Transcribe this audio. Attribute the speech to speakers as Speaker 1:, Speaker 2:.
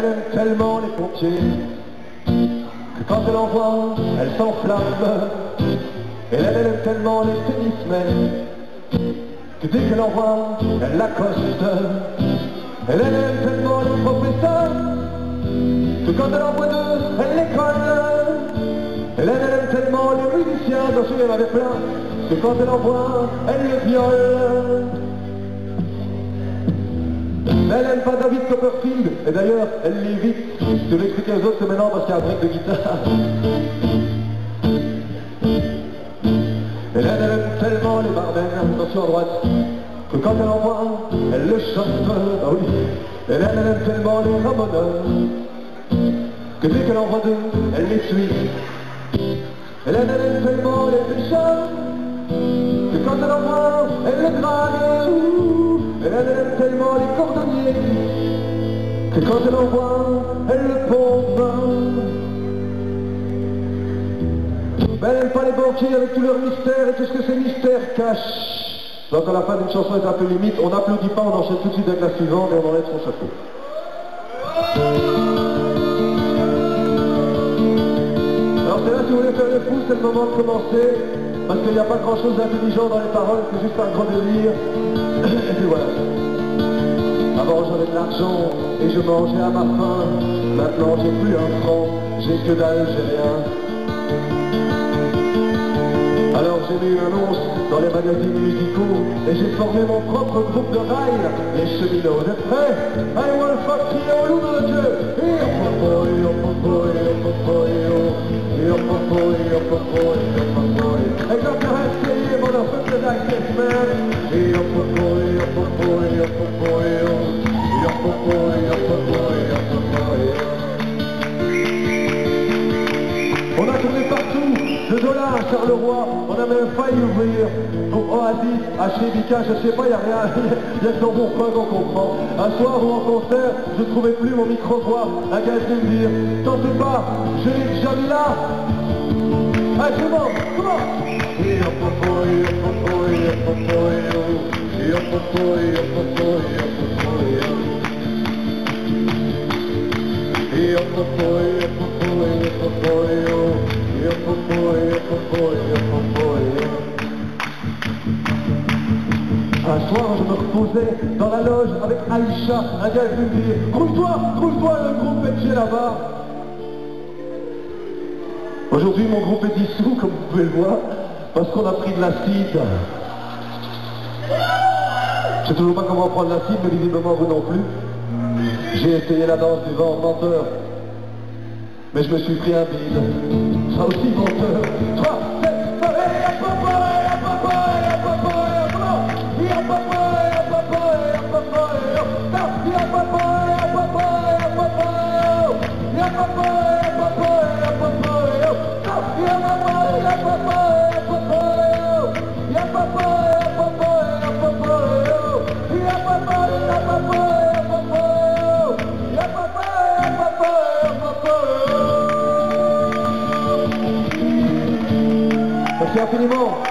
Speaker 1: aime tellement les pompiers que quand elle en voit, elle s'enflamme. Elle aime tellement les tennismen que dès qu'elle en voit, elle l'accoste. Elle aime tellement les professeurs que quand elle en voit deux, elle les colle. Elle aime tellement les musiciens, j'en suis même avec plein, que quand elle en voit, elle les viole. Mais elle n'aime pas David Copperfield, et d'ailleurs, elle l'évite. Je vais expliquer aux autres que maintenant, parce qu'il y a un break de guitare. Elle aime tellement les barmen, attention à droite, que quand elle en voit, elle le chante. Ah oui. Elle aime tellement les ramoneurs, que dès qu'elle en voit deux, elle les suit. Elle aime tellement les pécheurs, que quand elle en voit, elle les drague. Elle aime tellement les cordonniers, que quand elle en voit, elle le pompe. Mais elle n'aime pas les banquiers avec tous leurs mystères et tout ce que ces mystères cachent. Donc à la fin d'une chanson est un peu limite, on n'applaudit pas, on enchaîne tout de suite avec la suivante et on enlève son chapeau. Alors c'est là, si vous voulez faire les fous, c'est le moment de commencer, parce qu'il n'y a pas grand chose d'intelligent dans les paroles, c'est juste un gros délire. Et puis voilà. Avant j'avais de l'argent et je mangeais à ma faim. Maintenant j'ai plus un franc, j'ai que dalle, j'ai rien. Alors j'ai mis une annonce dans les magazines musicaux et j'ai formé mon propre groupe de rail, les cheminots. Vous êtes prêts? I wanna fuck you, loup de Dieu. Et quand tu restes payé, motherfucker, like this man. On a tourné partout, de Zola à Charleroi, on a même failli ouvrir pour Oasis, HBK, je sais pas, il n'y a rien, il y a que dans mon coin qu'on comprend. Un soir ou en concert, je trouvais plus mon micro-voix, un gars vient me dire, t'en fais pas, je l'ai déjà mis là. Allez, comment? Un soir, je me reposais dans la loge avec Aïcha, un gars est venu me dire, trouve-toi le groupe Petché là-bas. Aujourd'hui, mon groupe est dissous, comme vous pouvez le voir, parce qu'on a pris de l'acide. Je sais toujours pas comment prendre l'acide, mais visiblement vous non plus. J'ai essayé la danse du vent menteur, mais je me suis pris un bide. Ça aussi menteur. 3, 7, merci infiniment.